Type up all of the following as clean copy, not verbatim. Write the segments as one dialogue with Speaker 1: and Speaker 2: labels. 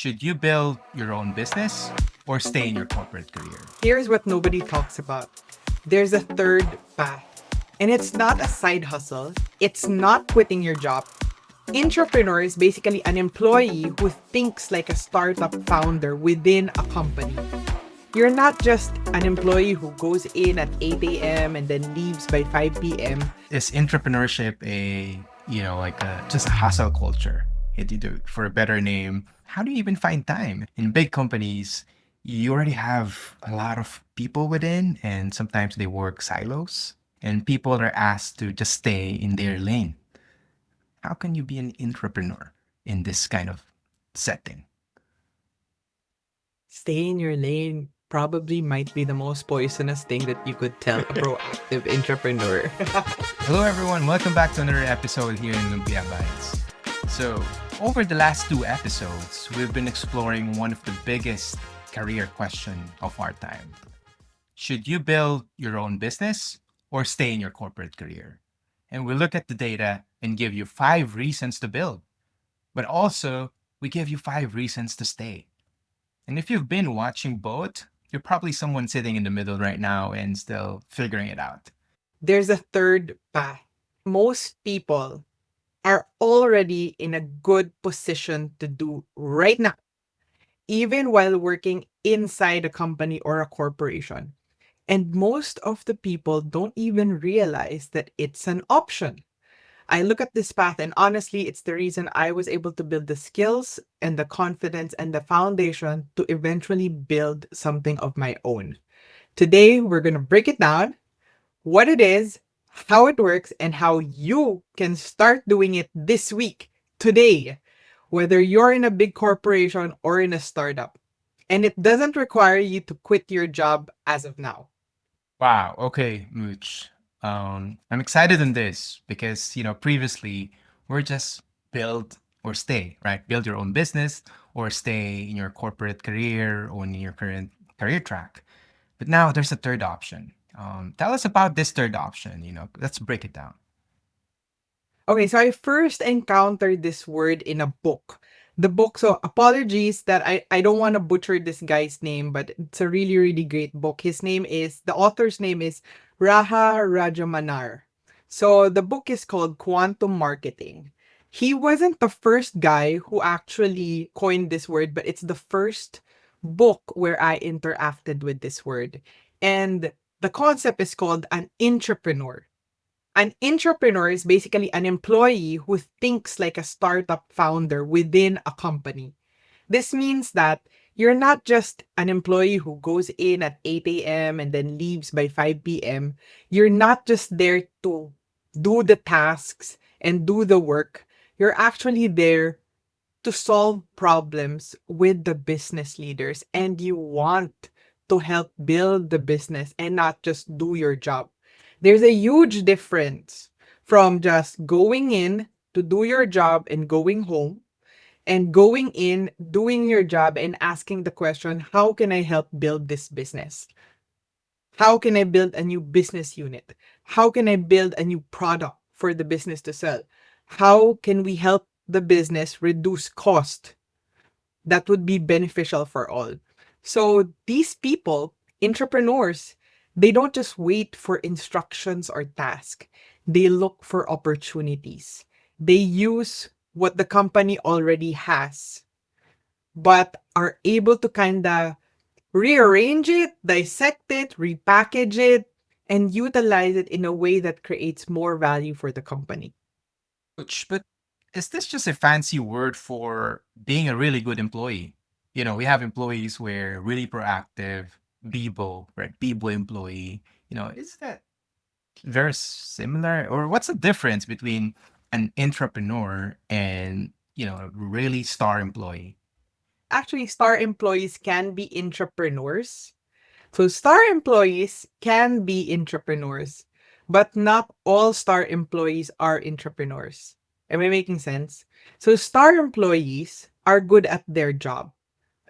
Speaker 1: Should you build your own business or stay in your corporate career?
Speaker 2: Here's what nobody talks about. There's a third path. And it's not a side hustle. It's not quitting your job. Intrapreneur is basically an employee who thinks like a startup founder within a company. You're not just an employee who goes in at 8 a.m. and then leaves by 5 p.m.
Speaker 1: Is entrepreneurship just a hustle culture? For a better name, how do you even find time? In big companies, you already have a lot of people within, and sometimes they work silos, and people are asked to just stay in their lane. How can you be an entrepreneur in this kind of setting?
Speaker 2: Stay in your lane probably might be the most poisonous thing that you could tell a proactive entrepreneur.
Speaker 1: Hello, everyone. Welcome back to another episode here in Lumpia Bytes. So, over the last two episodes, we've been exploring one of the biggest career questions of our time. Should you build your own business or stay in your corporate career? And we look at the data and give you 5 reasons to build, but also we give you 5 reasons to stay. And if you've been watching both, you're probably someone sitting in the middle right now and still figuring it out.
Speaker 2: There's a third path. Most people are already in a good position to do right now, even while working inside a company or a corporation. And most of the people don't even realize that it's an option. I look at this path, and honestly, it's the reason I was able to build the skills and the confidence and the foundation to eventually build something of my own. Today, we're going to break it down, what it is, how it works, and how you can start doing it this week, today, whether you're in a big corporation or in a startup. And it doesn't require you to quit your job as of now.
Speaker 1: Wow. Okay, Mooch. I'm excited in this because, previously we're just build or stay, right? Build your own business or stay in your corporate career or in your current career track. But now there's a third option. Tell us about this third option. Let's break it down.
Speaker 2: Okay, so I first encountered this word in a book. The book, so apologies that I don't want to butcher this guy's name, but it's a really, really great book. The author's name is Raha Rajamanar. So the book is called Quantum Marketing. He wasn't the first guy who actually coined this word, but it's the first book where I interacted with this word. And the concept is called an intrapreneur. An intrapreneur is basically an employee who thinks like a startup founder within a company. This means that you're not just an employee who goes in at 8 a.m. and then leaves by 5 p.m. You're not just there to do the tasks and do the work. You're actually there to solve problems with the business leaders, and you want to help build the business and not just do your job. There's a huge difference from just going in to do your job and going home, and going in, doing your job and asking the question, how can I help build this business? How can I build a new business unit? How can I build a new product for the business to sell? How can we help the business reduce cost that would be beneficial for all? So these people, entrepreneurs, they don't just wait for instructions or tasks. They look for opportunities. They use what the company already has, but are able to kind of rearrange it, dissect it, repackage it, and utilize it in a way that creates more value for the company.
Speaker 1: But is this just a fancy word for being a really good employee? We have employees who are really proactive, Bibo, right? Bibo employee. Is that very similar? Or what's the difference between an entrepreneur and, a really star employee?
Speaker 2: Actually, star employees can be entrepreneurs. So star employees can be entrepreneurs, but not all star employees are entrepreneurs. Am I making sense? So star employees are good at their job,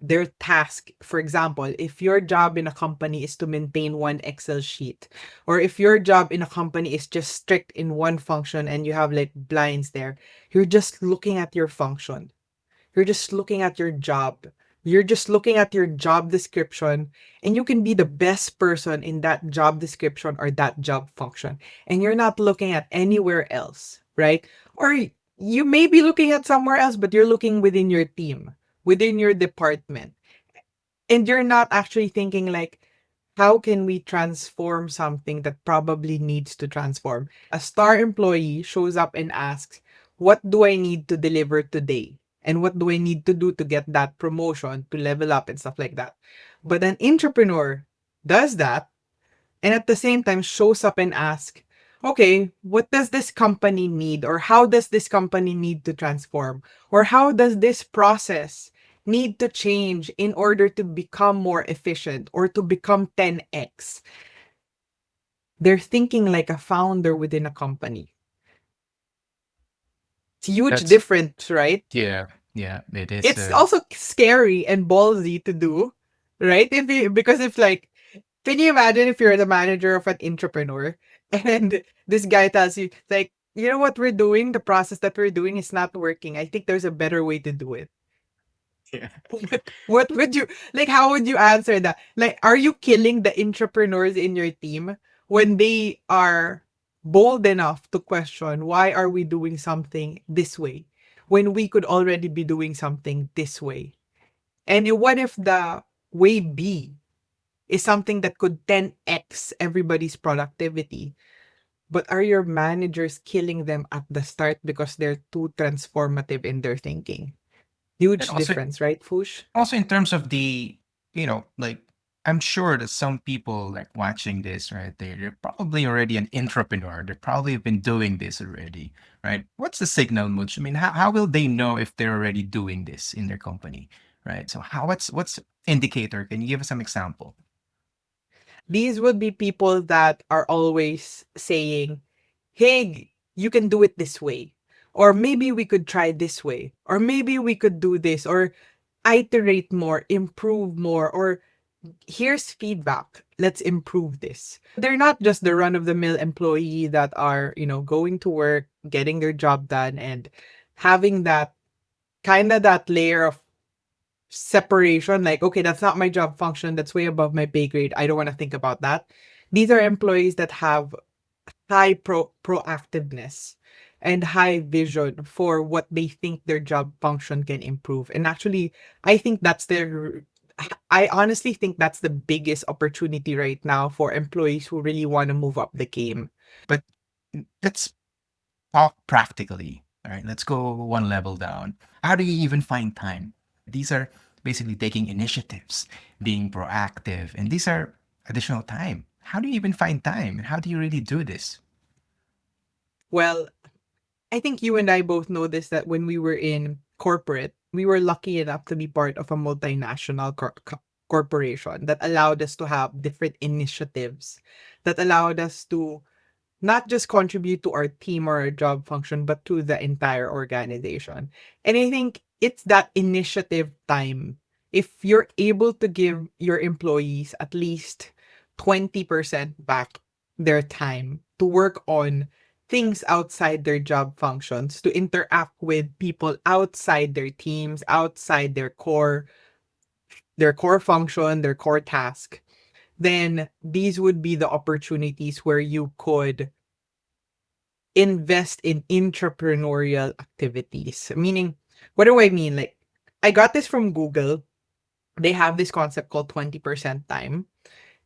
Speaker 2: their task. For example, if your job in a company is to maintain one Excel sheet, or if your job in a company is just strict in one function and you have like blinds there, you're just looking at your function. You're just looking at your job. You're just looking at your job description, and you can be the best person in that job description or that job function. And you're not looking at anywhere else, right? Or you may be looking at somewhere else, but you're looking within your team, within your department. And you're not actually thinking like, how can we transform something that probably needs to transform? A star employee shows up and asks, what do I need to deliver today? And what do I need to do to get that promotion, to level up and stuff like that? But an entrepreneur does that and at the same time shows up and asks, okay, what does this company need? Or how does this company need to transform? Or how does this process need to change in order to become more efficient or to become 10x? They're thinking like a founder within a company. It's huge
Speaker 1: That's
Speaker 2: difference, right?
Speaker 1: yeah, yeah. It is.
Speaker 2: It's also scary and ballsy to do, right? Because if like, can you imagine if you're the manager of an entrepreneur and this guy tells you like, you know what we're doing, the process that we're doing is not working. I think there's a better way to do it.
Speaker 1: Yeah.
Speaker 2: What would you like? How would you answer that? Like, are you killing the entrepreneurs in your team when they are bold enough to question why are we doing something this way when we could already be doing something this way? And what if the way B is something that could 10x everybody's productivity? But are your managers killing them at the start because they're too transformative in their thinking?
Speaker 1: And
Speaker 2: Huge
Speaker 1: also,
Speaker 2: difference, right, Fush?
Speaker 1: also in terms of the, like I'm sure that some people like watching this, right? They're probably already an entrepreneur. They probably have been doing this already, right? What's the signal, Much? I mean, how will they know if they're already doing this in their company, right? So what's indicator? Can you give us some example?
Speaker 2: These would be people that are always saying, hey, you can do it this way. Or maybe we could try this way. Or maybe we could do this. Or iterate more, improve more. Or here's feedback. Let's improve this. They're not just the run of the mill employee that are, going to work, getting their job done, and having that kind of that layer of separation. Like, okay, that's not my job function. That's way above my pay grade. I don't want to think about that. These are employees that have high proactiveness and high vision for what they think their job function can improve. And actually, I think that's their I honestly think that's the biggest opportunity right now for employees who really want to move up the game.
Speaker 1: But let's talk practically. All right, let's go one level down. How do you even find time? These are basically taking initiatives, being proactive, and these are additional time. How do you even find time? And how do you really do this?
Speaker 2: Well, I think you and I both know this that when we were in corporate, we were lucky enough to be part of a multinational corporation that allowed us to have different initiatives, that allowed us to not just contribute to our team or our job function, but to the entire organization. And I think it's that initiative time. If you're able to give your employees at least 20% back their time to work on things outside their job functions, to interact with people outside their teams, outside their core function, their core task, then these would be the opportunities where you could invest in intrapreneurial activities. Meaning, what do I mean? Like, I got this from Google. They have this concept called 20% time.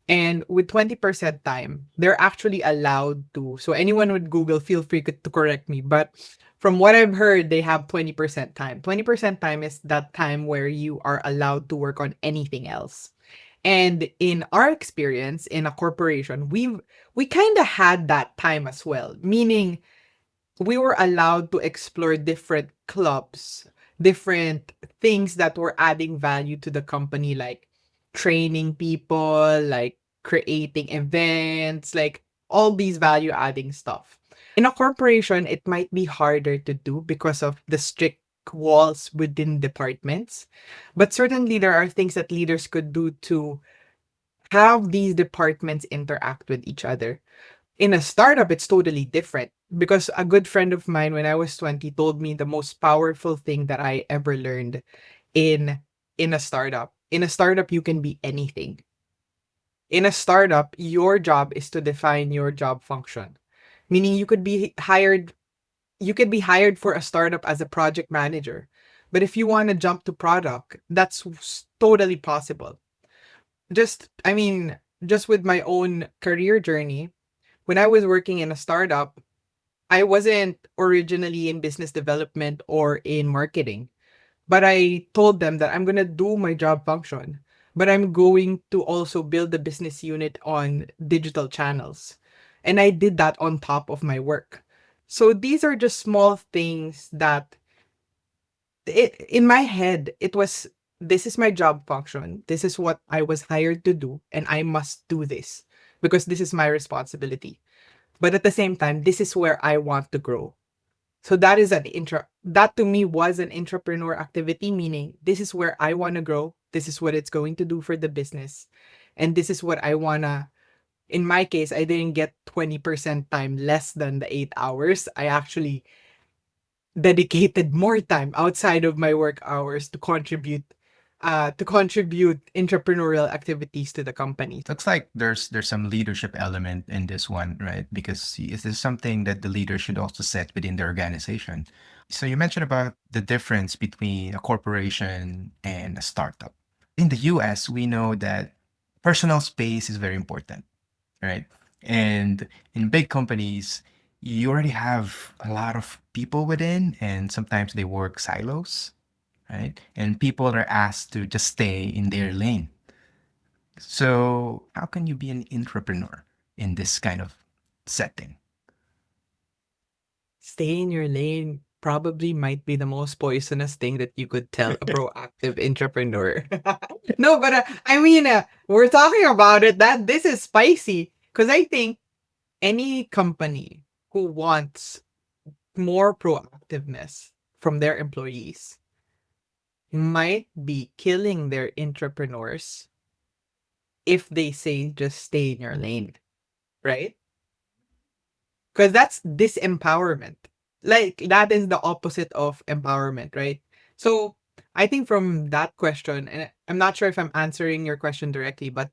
Speaker 2: And with 20% time, they're actually allowed to. So, anyone with Google, feel free to correct me. But from what I've heard, they have 20% time. 20% time is that time where you are allowed to work on anything else. And in our experience in a corporation, we kind of had that time as well, meaning we were allowed to explore different clubs, different things that were adding value to the company, like training people, like creating events, like all these value adding stuff. In a corporation, it might be harder to do because of the strict walls within departments. But certainly, there are things that leaders could do to have these departments interact with each other. In a startup, it's totally different. because a good friend of mine when I was 20 told me the most powerful thing that I ever learned in in a startup. In a startup you can be anything. In a startup, your job is to define your job function. Meaning you could be hired for a startup as a project manager. But if you want to jump to product, that's totally possible. Just with my own career journey, when I was working in a startup, I wasn't originally in business development or in marketing, but I told them that I'm going to do my job function, but I'm going to also build the business unit on digital channels. And I did that on top of my work. So these are just small things that in my head, it was this is my job function. This is what I was hired to do, and I must do this because this is my responsibility. But at the same time, this is where I want to grow. So that to me was an entrepreneur activity, meaning this is where I want to grow. This is what it's going to do for the business. And this is what I wanna in my case, I didn't get 20% time less than the 8 hours. I actually dedicated more time outside of my work hours to contribute entrepreneurial activities to the company.
Speaker 1: Looks like there's some leadership element in this one, right? Because this is something that the leader should also set within the organization. So you mentioned about the difference between a corporation and a startup. In the US, we know that personal space is very important, right? And in big companies, you already have a lot of people within, and sometimes they work silos, right? And people are asked to just stay in their lane. So, how can you be an entrepreneur in this kind of setting?
Speaker 2: Stay in your lane probably might be the most poisonous thing that you could tell a proactive entrepreneur. No, but we're talking about it that this is spicy because I think any company who wants more proactiveness from their employees might be killing their entrepreneurs if they say just stay in your lane, right? Because that's disempowerment. Like that is the opposite of empowerment, right? So I think from that question, and I'm not sure if I'm answering your question directly, but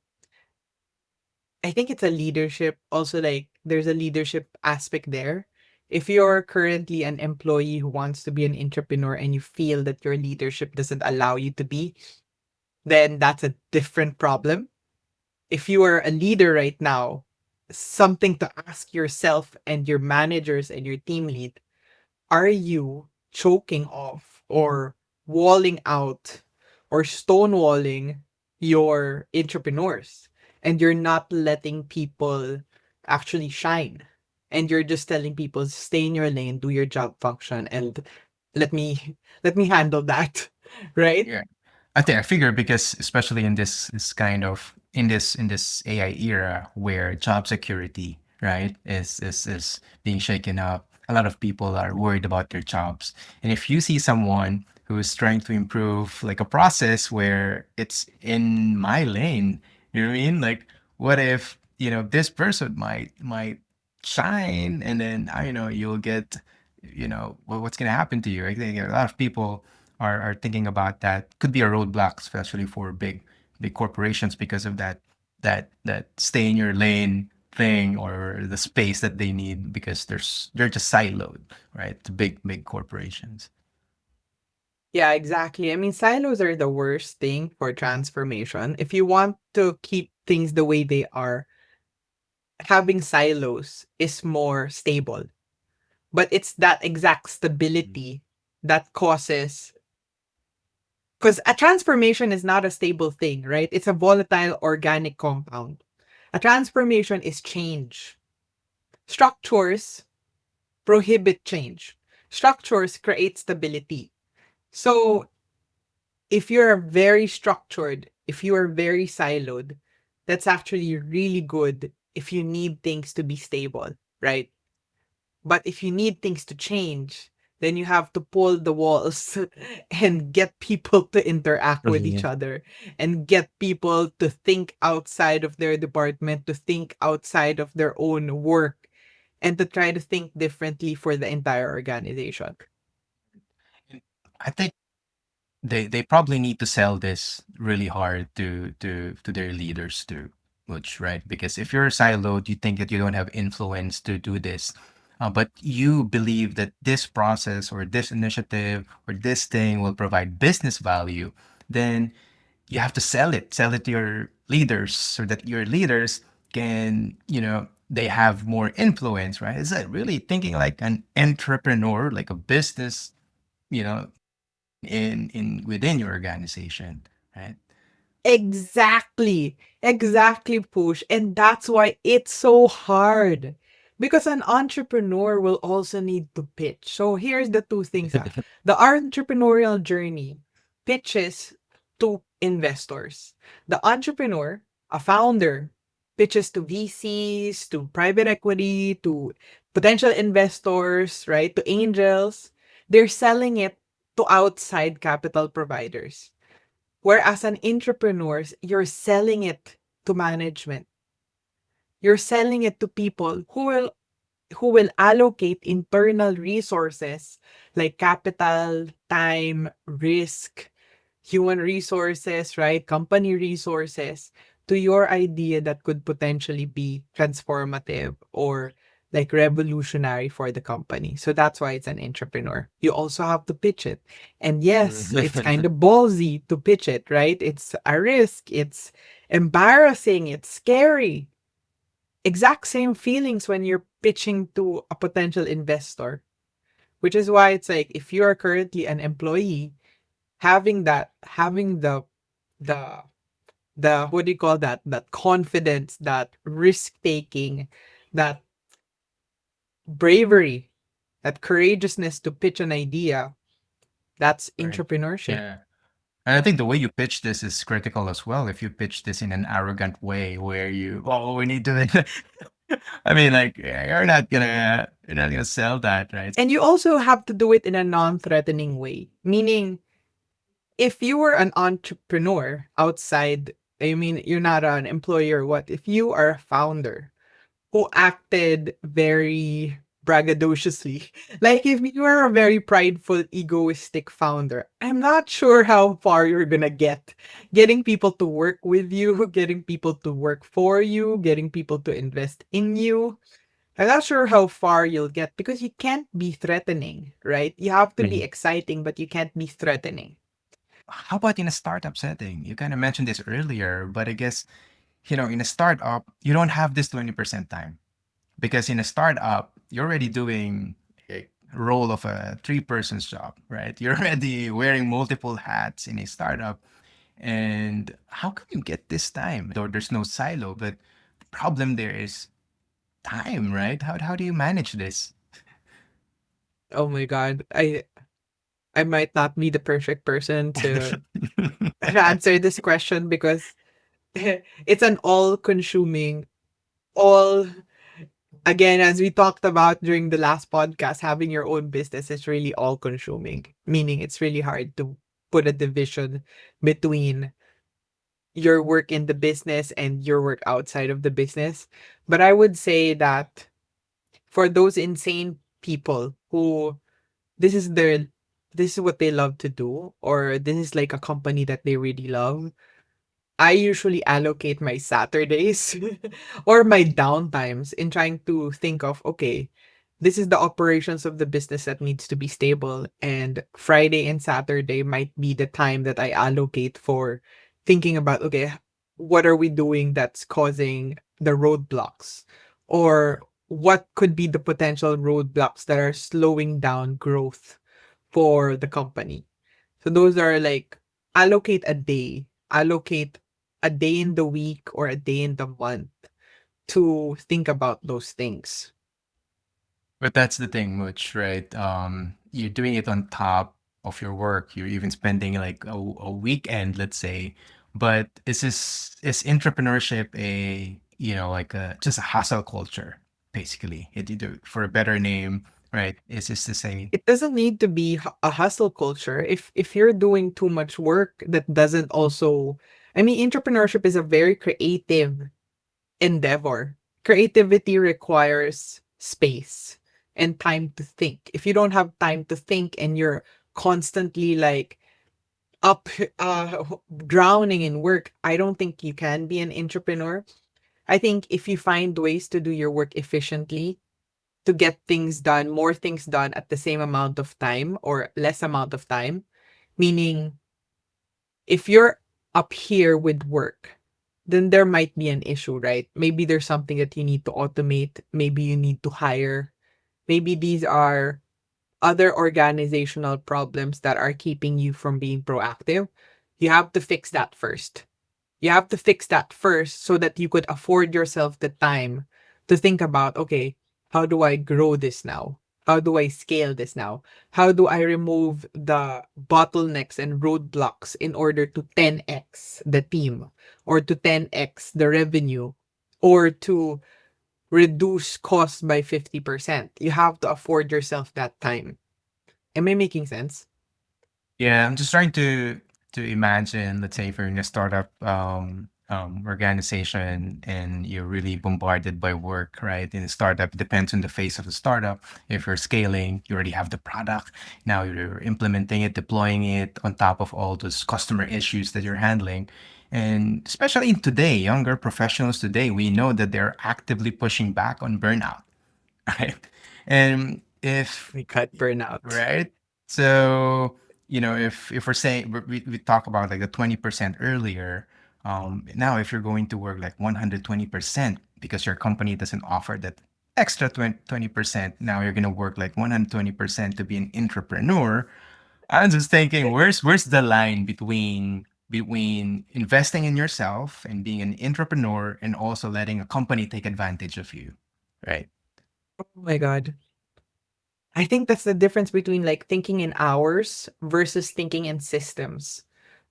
Speaker 2: I think it's a leadership, also like there's a leadership aspect there. If you're currently an employee who wants to be an entrepreneur and you feel that your leadership doesn't allow you to be, then that's a different problem. If you are a leader right now, something to ask yourself and your managers and your team lead, are you choking off or walling out or stonewalling your entrepreneurs and you're not letting people actually shine and you're just telling people stay in your lane, do your job function, and let me let me handle that, right?
Speaker 1: Yeah. I figure because especially in this kind of in this AI era where job security, right, is being shaken up, a lot of people are worried about their jobs. And if you see someone who is trying to improve like a process where it's in my lane, you know what I mean? Like what if, this person might shine and then you'll get, well, what's gonna happen to you? I think a lot of people are thinking about that could be a roadblock, especially for big corporations because of that stay in your lane thing or the space that they need because they're just siloed, right? To big corporations.
Speaker 2: Yeah, exactly. I mean, silos are the worst thing for transformation. If you want to keep things the way they are, having silos is more stable. But it's that exact stability that causes, because a transformation is not a stable thing, right? It's a volatile organic compound. A transformation is change. Structures prohibit change. Structures create stability. So if you're very structured, if you are very siloed, that's actually really good if you need things to be stable, right? But if you need things to change, then you have to pull the walls and get people to interact with each
Speaker 1: Yeah.
Speaker 2: other and get people to think outside of their department, to think outside of their own work and to try to think differently for the entire organization.
Speaker 1: And I think they probably need to sell this really hard to their leaders too, which right? Because if you're siloed, you think that you don't have influence to do this, but you believe that this process or this initiative or this thing will provide business value, then you have to sell it to your leaders so that your leaders can, they have more influence, right? It's like really thinking like an entrepreneur, like a business, you know, in within your organization, right?
Speaker 2: Exactly, push. And that's why it's so hard. Because an entrepreneur will also need to pitch. So here's the two things. The entrepreneurial journey pitches to investors. The entrepreneur, a founder, pitches to VCs, to private equity, to potential investors, right? To angels. They're selling it to outside capital providers. Whereas an entrepreneur, you're selling it to management. You're selling it to people who will allocate internal resources like capital, time, risk, human resources, right? Company resources to your idea that could potentially be transformative or like revolutionary for the company. So that's why it's an entrepreneur. You also have to pitch it. And yes, it's kind of ballsy to pitch it, right? It's a risk, it's embarrassing, it's scary. Exact same feelings when you're pitching to a potential investor, which is why it's like if you are currently an employee, having the the what do you call that, that confidence, that risk taking, that bravery, that courageousness to pitch an idea, that's
Speaker 1: Right.
Speaker 2: entrepreneurship.
Speaker 1: Yeah. And I think the way you pitch this is critical as well. If you pitch this in an arrogant way where you, oh, we need to, I mean, like, you're not gonna sell that, right?
Speaker 2: And you also have to do it in a non-threatening way, meaning if you were an entrepreneur outside, I mean, you're not an employee or what, if you are a founder who acted very braggadociously, like if you are a very prideful, egoistic founder, I'm not sure how far you're gonna getting people to work with you, getting people to work for you, getting people to invest in you. I'm not sure how far you'll get because you can't be threatening, right? You have to be
Speaker 1: Right.
Speaker 2: exciting, but you can't be threatening.
Speaker 1: How about in a startup setting? You kind of mentioned this earlier, but I guess, in a startup, you don't have this 20% time because in a startup, you're already doing a role of a three-person's job, right? You're already wearing multiple hats in a startup. And how can you get this time? Though there's no silo, but the problem there is time, right? How do you manage this?
Speaker 2: Oh my god, I might not be the perfect person to answer this question because it's an all-consuming, all again, as we talked about during the last podcast, having your own business is really all-consuming, meaning it's really hard to put a division between your work in the business and your work outside of the business. But I would say that for those insane people who this is their this is what they love to do, or this is like a company that they really love, I usually allocate my Saturdays or my downtimes in trying to think of, okay, this is the operations of the business that needs to be stable. And Friday and Saturday might be the time that I allocate for thinking about, okay, what are we doing that's causing the roadblocks? Or what could be the potential roadblocks that are slowing down growth for the company? So those are like allocate a day in the week or a day in the month to think about those things.
Speaker 1: But that's the thing, Much, right? You're doing it on top of your work. You're even spending like a weekend, let's say. But is entrepreneurship a, like just a hustle culture, basically? It either for a better name, right? Is this to say,
Speaker 2: It doesn't need to be a hustle culture. If you're doing too much work that doesn't also, I mean, entrepreneurship is a very creative endeavor. Creativity requires space and time to think. If you don't have time to think and you're constantly like up drowning in work, I don't think you can be an entrepreneur. I think if you find ways to do your work efficiently, to get things done, more things done at the same amount of time or less amount of time, meaning if you're up here with work, then there might be an issue, right? Maybe there's something that you need to automate, maybe you need to hire, maybe these are other organizational problems that are keeping you from being proactive. You have to fix that first. You have to fix that first so that you could afford yourself the time to think about, okay, how do I grow this now? How do I scale this now? How do I remove the bottlenecks and roadblocks in order to 10x the team or to 10x the revenue or to reduce costs by 50%? You have to afford yourself that time. Am I making sense?
Speaker 1: Yeah, I'm just trying to imagine, let's say if you're in a startup organization and you're really bombarded by work, right? In a startup, it depends on the phase of the startup. If you're scaling, you already have the product. Now you're implementing it, deploying it on top of all those customer issues that you're handling. And especially in today, younger professionals today, we know that they're actively pushing back on burnout, right? And if
Speaker 2: We cut burnout.
Speaker 1: right? So, if we're saying we talk about like the 20% earlier, now if you're going to work like 120% because your company doesn't offer that extra 20%, now you're going to work like 120% to be an entrepreneur. I'm just thinking, where's the line between investing in yourself and being an entrepreneur and also letting a company take advantage of you, right?
Speaker 2: Oh my God. I think that's the difference between like thinking in hours versus thinking in systems.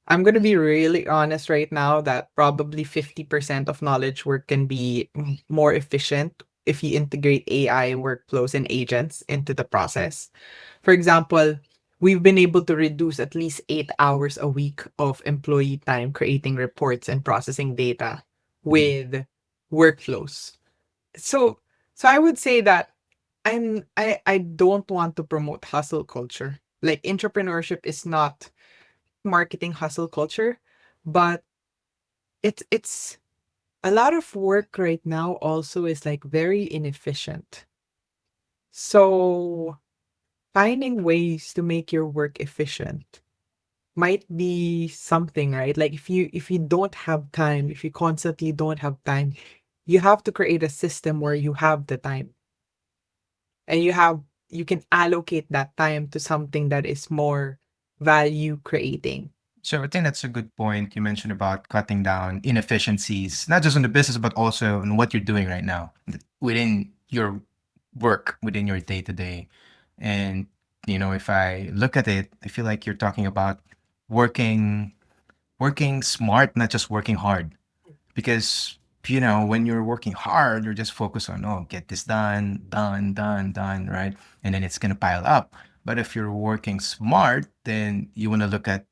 Speaker 2: I'm going to be really honest right now that probably 50% of knowledge work can be more efficient if you integrate AI workflows and agents into the process. For example, we've been able to reduce at least 8 hours a week of employee time creating reports and processing data with workflows. So, so I would say that I don't want to promote hustle culture. Like entrepreneurship is not marketing hustle culture, but it's a lot of work right now also is like very inefficient. So finding ways to make your work efficient might be something, right? Like if you don't have time, if you constantly don't have time, you have to create a system where you have the time and you can allocate that time to something that is more value creating.
Speaker 1: So I think that's a good point you mentioned about cutting down inefficiencies, not just on the business, but also on what you're doing right now within your work, within your day to day. And, if I look at it, I feel like you're talking about working, working smart, not just working hard. Because, when you're working hard, you're just focused on, oh, get this done, done, done, done, right? And then it's going to pile up. But if you're working smart, then you want to look at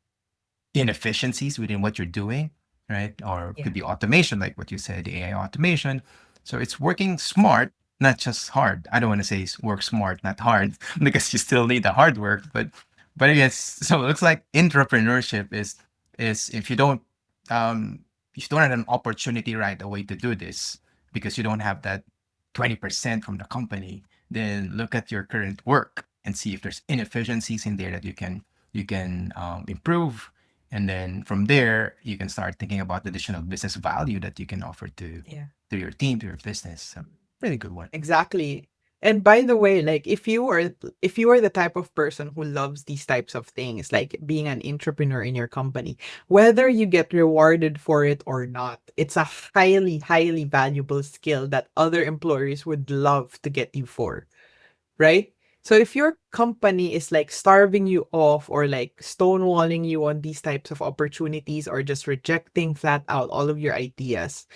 Speaker 1: inefficiencies within what you're doing, right? Or it could
Speaker 2: Yeah.
Speaker 1: be automation, like what you said, AI automation. So it's working smart, not just hard. I don't want to say work smart, not hard, because you still need the hard work. But I guess so. It looks like entrepreneurship is um if you don't have an opportunity right away to do this because you don't have that 20% from the company, then look at your current work and see if there's inefficiencies in there that you can improve, and then from there you can start thinking about the additional business value that you can offer
Speaker 2: Yeah.
Speaker 1: to your team, to your business. So, really good one.
Speaker 2: Exactly. And by the way, like if you are the type of person who loves these types of things, like being an entrepreneur in your company, whether you get rewarded for it or not, it's a highly, highly valuable skill that other employers would love to get you for, right? So if your company is like starving you off or like stonewalling you on these types of opportunities or just rejecting flat out all of your ideas,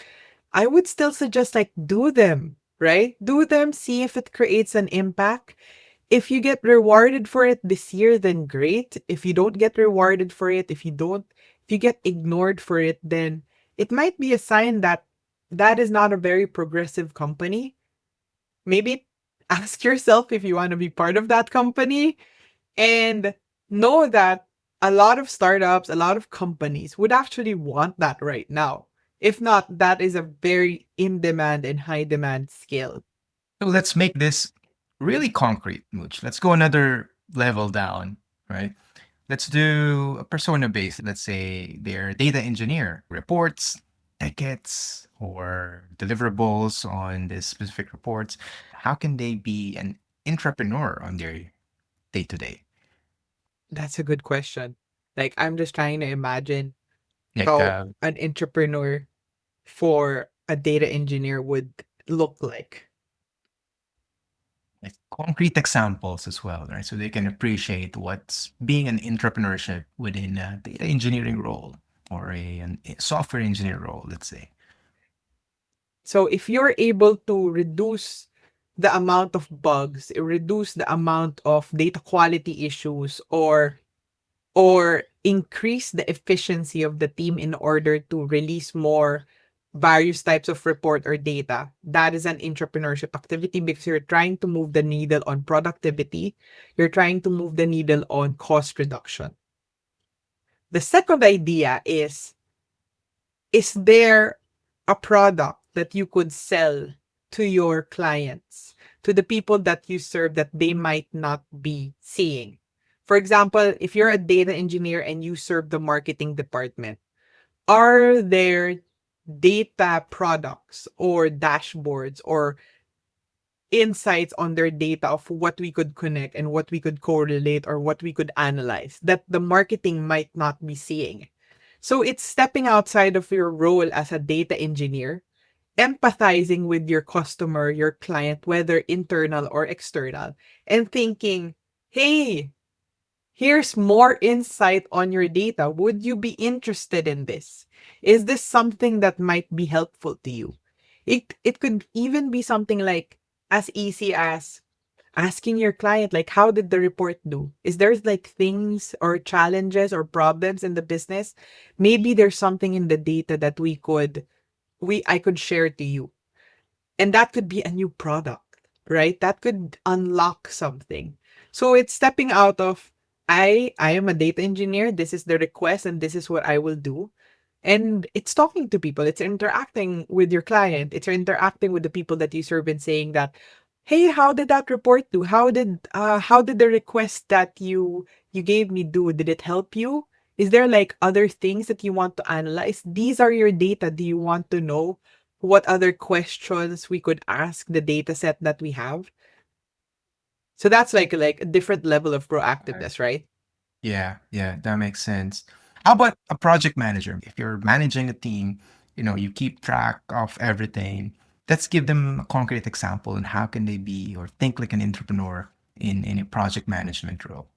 Speaker 2: I would still suggest like do them, right? Do them, see if it creates an impact. If you get rewarded for it this year, then great. If you don't get rewarded for it, if you get ignored for it, then it might be a sign that that is not a very progressive company. Maybe ask yourself if you want to be part of that company, and know that a lot of startups, a lot of companies would actually want that right now. If not, that is a very in demand and high demand skill.
Speaker 1: So let's make this really concrete, Mooch. Let's go another level down, right? Let's do a persona based. Let's say they're data engineer, reports, tickets, or deliverables on this specific reports. How can they be an intrapreneur on their day to day?
Speaker 2: That's a good question. Like, I'm just trying to imagine
Speaker 1: Like,
Speaker 2: how an entrepreneur for a data engineer would look like.
Speaker 1: like concrete examples as well, right? So they can appreciate what's being an entrepreneurship within a data engineering role or a software engineer role, let's say.
Speaker 2: So if you're able to reduce the amount of bugs, reduce the amount of data quality issues, or increase the efficiency of the team in order to release more various types of report or data, that is an entrepreneurship activity because you're trying to move the needle on productivity, you're trying to move the needle on cost reduction. The second idea is there a product that you could sell to your clients, to the people that you serve that they might not be seeing? For example, if you're a data engineer and you serve the marketing department, are there data products or dashboards or insights on their data of what we could connect and what we could correlate or what we could analyze that the marketing might not be seeing? So it's stepping outside of your role as a data engineer, empathizing with your customer, your client, whether internal or external, and thinking, hey, here's more insight on your data. Would you be interested in this? Is this something that might be helpful to you? It could even be something like as easy as asking your client, like, how did the report do? Is there like things or challenges or problems in the business? Maybe there's something in the data that we I could share to you. And that could be a new product, right? That could unlock something. So it's stepping out of I am a data engineer, this is the request and this is what I will do. And it's talking to people, it's interacting with your client, it's interacting with the people that you serve and saying that, hey, how did that report do? How did the request that you gave me do? Did it help you? Is there like other things that you want to analyze? These are your data. Do you want to know what other questions we could ask the data set that we have? So that's like a different level of
Speaker 1: Right.
Speaker 2: proactiveness, right?
Speaker 1: Yeah, yeah, that makes sense. How about a project manager? If you're managing a team, you keep track of everything. Let's give them a concrete example and how can they be or think like an entrepreneur in a project management role.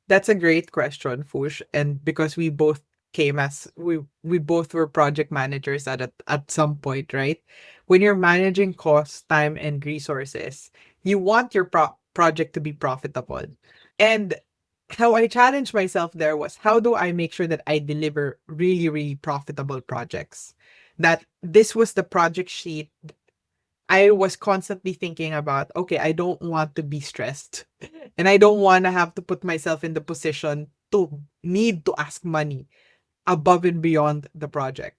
Speaker 2: That's a great question, Fush. And because we both came as we both were project managers at some point, right? When you're managing cost, time, and resources, you want your project to be profitable. And how I challenged myself there was, how do I make sure that I deliver really, really profitable projects? That this was the project sheet I was constantly thinking about, okay, I don't want to be stressed. And I don't want to have to put myself in the position to need to ask money above and beyond the project.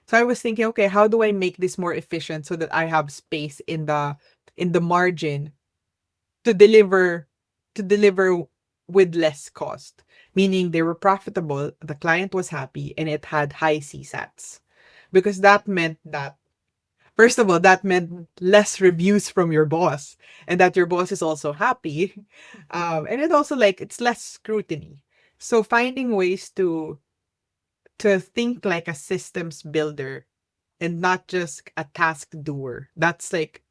Speaker 2: So I was thinking, okay, how do I make this more efficient so that I have space in the margin to deliver with less cost? Meaning they were profitable, the client was happy, and it had high CSATs. Because that meant that, first of all, that meant less reviews from your boss, and that your boss is also happy. And it also like it's less scrutiny. So finding ways to think like a systems builder and not just a task doer. That's like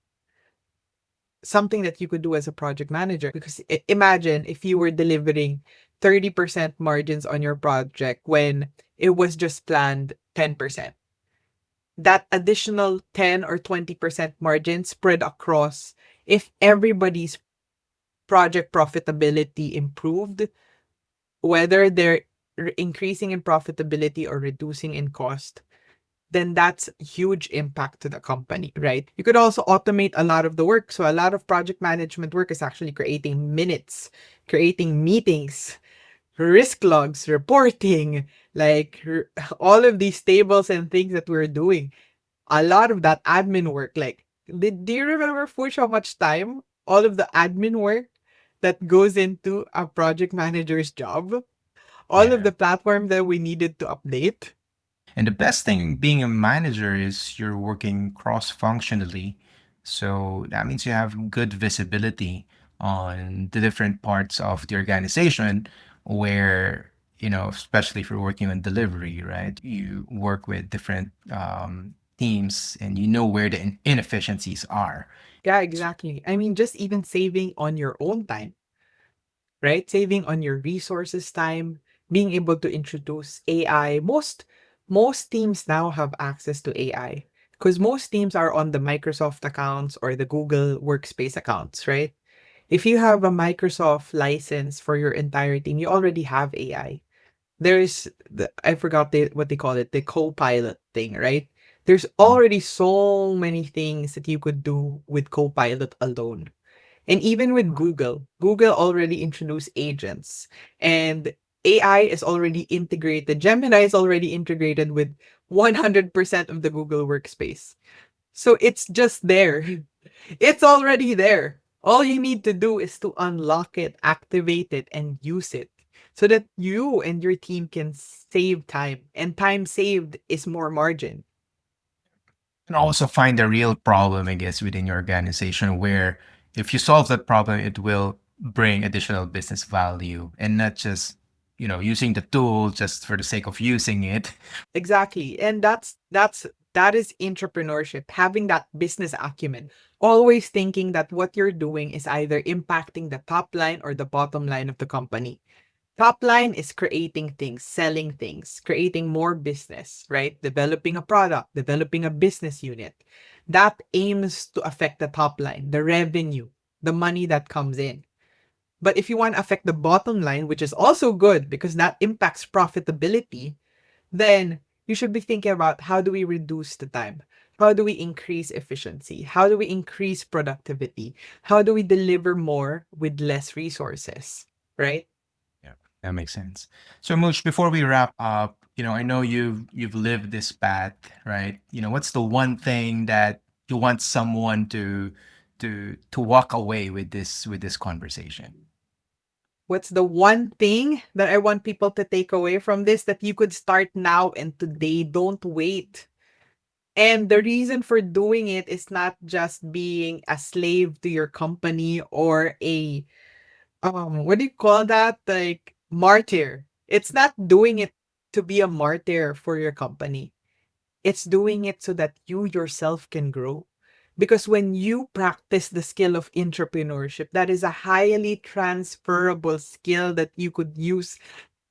Speaker 2: something that you could do as a project manager. Because imagine if you were delivering 30% margins on your project when it was just planned 10%. That additional 10 or 20% margin spread across, if everybody's project profitability improved, whether they're increasing in profitability or reducing in cost, then that's huge impact to the company, right? You could also automate a lot of the work. So a lot of project management work is actually creating minutes, creating meetings, risk logs, reporting, like all of these tables and things that we're doing. A lot of that admin work, like, do you remember, Fush, how much time all of the admin work that goes into a project manager's job? All of
Speaker 1: Yeah.
Speaker 2: the platform that we needed to update.
Speaker 1: And the best thing being a manager is you're working cross functionally. So that means you have good visibility on the different parts of the organization where, especially if you're working on delivery, right? You work with different teams and you know where the inefficiencies are.
Speaker 2: Yeah, exactly. I mean, just even saving on your own time, right? Saving on your resources time, being able to introduce AI. Most teams now have access to AI because most teams are on the Microsoft accounts or the Google Workspace accounts, right? If you have a Microsoft license for your entire team, you already have AI. There's I forgot what they call it, the co-pilot thing, right? There's already so many things that you could do with Copilot alone. And even with Google already introduced agents, and AI is already integrated. Gemini is already integrated with 100% of the Google workspace. So it's just there. It's already there. All you need to do is to unlock it, activate it, and use it so that you and your team can save time. And time saved is more margin.
Speaker 1: And also find a real problem, I guess, within your organization where if you solve that problem, it will bring additional business value and not just, using the tool just for the sake of using it.
Speaker 2: Exactly. And that is entrepreneurship, having that business acumen. Always thinking that what you're doing is either impacting the top line or the bottom line of the company. Top line is creating things, selling things, creating more business, right? Developing a product, developing a business unit. That aims to affect the top line, the revenue, the money that comes in. But if you want to affect the bottom line, which is also good because that impacts profitability, then you should be thinking about how do we reduce the time? How do we increase efficiency? How do we increase productivity? How do we deliver more with less resources? Right?
Speaker 1: Yeah, that makes sense. So, Mooch, before we wrap up, I know you've lived this path, right? What's the one thing that you want someone to walk away with this conversation?
Speaker 2: What's the one thing that I want people to take away from this that you could start now and today? Don't wait. And the reason for doing it is not just being a slave to your company or a what do you call that? Like martyr. It's not doing it to be a martyr for your company. It's doing it so that you yourself can grow. Because when you practice the skill of entrepreneurship, that is a highly transferable skill that you could use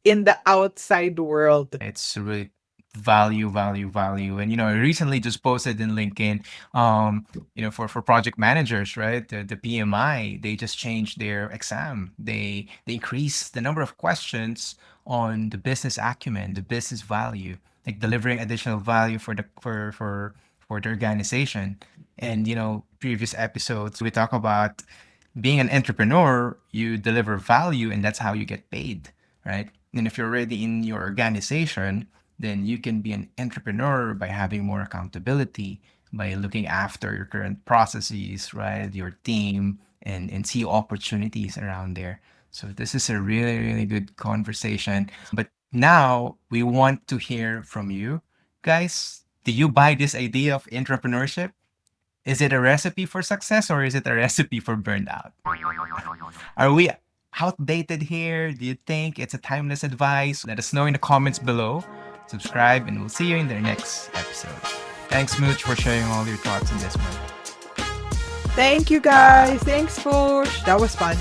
Speaker 2: in the outside world.
Speaker 1: It's really value, value, value. And I recently just posted in LinkedIn, for project managers, right? The PMI, they just changed their exam. They increased the number of questions on the business acumen, the business value, like delivering additional value for the organization. And previous episodes we talk about being an entrepreneur, you deliver value and that's how you get paid, right? And if you're already in your organization, then you can be an entrepreneur by having more accountability, by looking after your current processes, right? Your team and see opportunities around there. So this is a really, really good conversation. But now we want to hear from you guys. Do you buy this idea of entrepreneurship? Is it a recipe for success or is it a recipe for burnout? Are we outdated here? Do you think it's a timeless advice? Let us know in the comments below. Subscribe, and we'll see you in the next episode. Thanks, Mooch, for sharing all your thoughts on this one.
Speaker 2: Thank you
Speaker 1: Bye.
Speaker 2: guys. Thanks, Push. That was fun.